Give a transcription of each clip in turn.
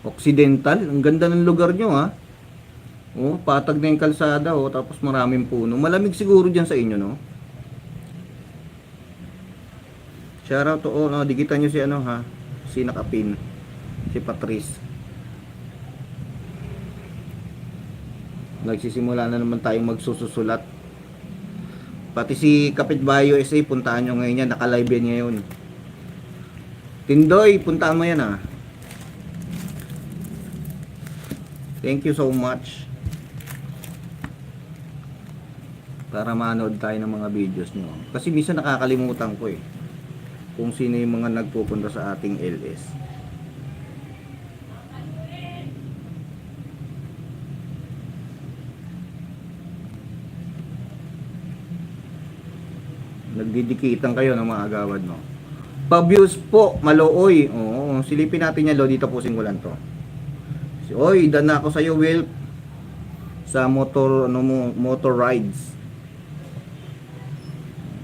Occidental, ang ganda ng lugar nyo ha. Oh, patag na yung kalsada oh, tapos maraming puno. Malamig siguro diyan sa inyo, no? Shoutout to all, no? Dikitan nyo si ano ha, si nakapin, si Patrice. Nagsisimula na naman tayong magsususulat. Pati si Kapitbahay USA, puntaan nyo ngayon yan, naka-live yan ngayon. Tindoy, puntaan mo yan ha. Thank you so much. Para manood tayo ng mga videos nyo. Kasi minsan nakakalimutan ko eh. Kung sino yung mga nagpupunta sa ating LS. Nagdidikitan kayo ng mga agawad, no? Pa-views po, Malooy. Oo, silipin natin yan, lo. Dito pusin ko lang to. Oy, dana ako sa iyo, Will. Sa motor, ano mo, motor rides.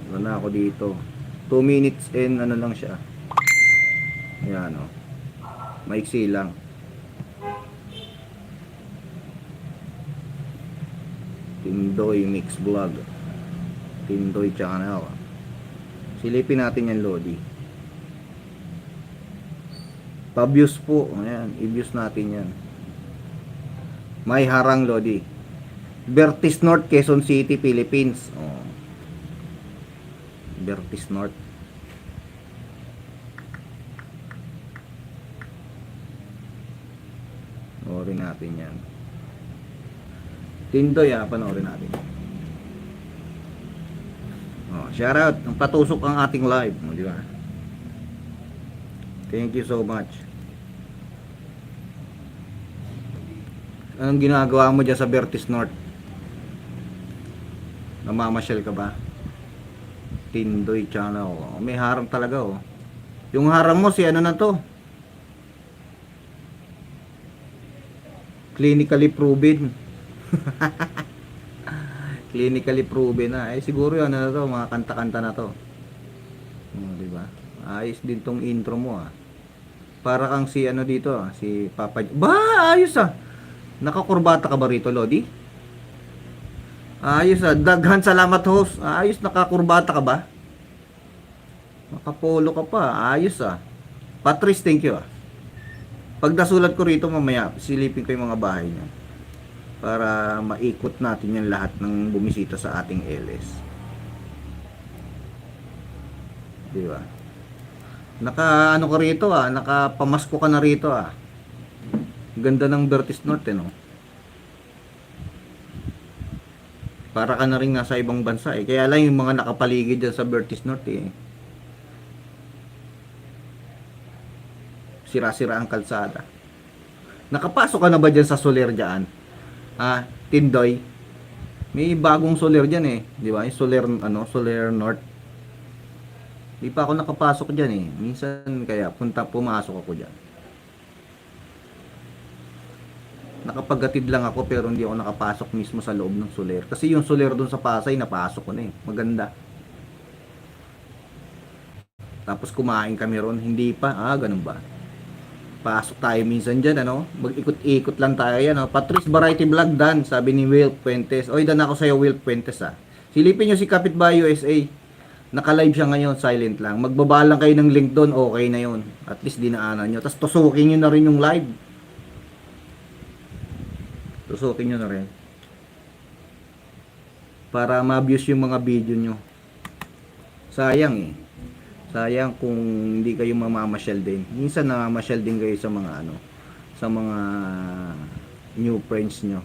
Dana ako dito. 2 minutes and ano lang siya. Ayan, o. Maiksi lang. Tindoy Mix Vlog. Tindoy Channel. Silipin natin yan, Lodi. Pa-views po. Ayan, i-views natin yan. May harang, Lodi. Bertis North, Quezon City, Philippines. Oh. Bertis North. Panoorin natin yan. Tindoy panoorin natin. Oh, shoutout. Ang patusok ang ating live. Oh, di ba? Thank you so much. Anong ginagawa mo dyan sa Bertis North? Namamasyal ka ba? Tindoy Channel. Oh, may harang talaga oh. Yung harang mo si ano na to? Clinically proven. Clinically proven na. Eh siguro yan ano na to, mga kanta-kanta na to. Oh, di ba? Ayos din tong intro mo ah. Para kang si ano dito ah, si Papa. Ba, ayos ah. Nakakurbata ka ba rito, Lodi? Ayos ah. Daghan salamat host. Ayos, nakakurbata ka ba? Nakapolo ka pa. Ayos ah. Patrice, thank you ah. Pag nasulat ko rito mamaya, silipin ko yung mga bahay niya. Para maikot natin yung lahat ng bumisita sa ating LS. Di ba? Naka ano ka rito ah, nakapamasko ka na rito ah. Ganda ng Bertis North no. Para ka na rin nasa ibang bansa eh. Kaya lang yung mga nakapaligid dyan sa Bertis North eh. Sira-sira ang kalsada. Nakapasok ka na ba dyan sa Soler dyan? Tindoy. May bagong Soler dyan eh. Di ba? Yung Soler, Soler North. Di pa ako nakapasok dyan eh. Minsan kaya pumasok ako dyan. Nakapagatid lang ako pero hindi ako nakapasok mismo sa loob ng Soler. Kasi yung Soler dun sa Pasay, napasok ko na eh. Maganda. Tapos kumain kami ron. Hindi pa. Ganun ba? Pasok tayo minsan dyan, ano? Mag-ikot-ikot lang tayo yan, no? Patrice Variety Vlog dan, sabi ni Will Puentes. Oy, dan ako sa'yo, Will Puentes, ah. Silipin nyo si Kapitbahay USA. Naka-live siya ngayon, silent lang. Magbaba lang kayo ng link doon, okay na yun. At least dinaanan nyo. Tapos tusukin nyo na rin yung live. Tusukin nyo na rin. Para ma-views yung mga video nyo. Sayang eh. Sayang kung hindi kayo mamamasyal din. Minsan namamasyal din kayo sa mga sa mga new friends nyo.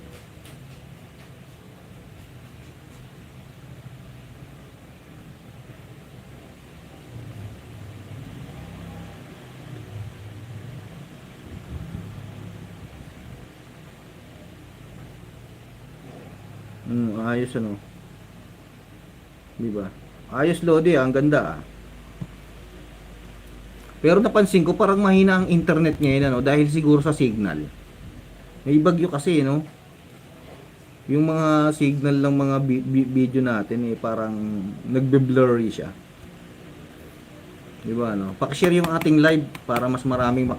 Ayos ano. Di ba? Ayos Lodi, ang ganda ah. Pero napansin ko parang mahina ang internet ngayon dahil siguro sa signal. May bagyo kasi no. Yung mga signal ng mga video natin parang nagbe-blurry siya. Di ba no? Paki-share yung ating live para mas maraming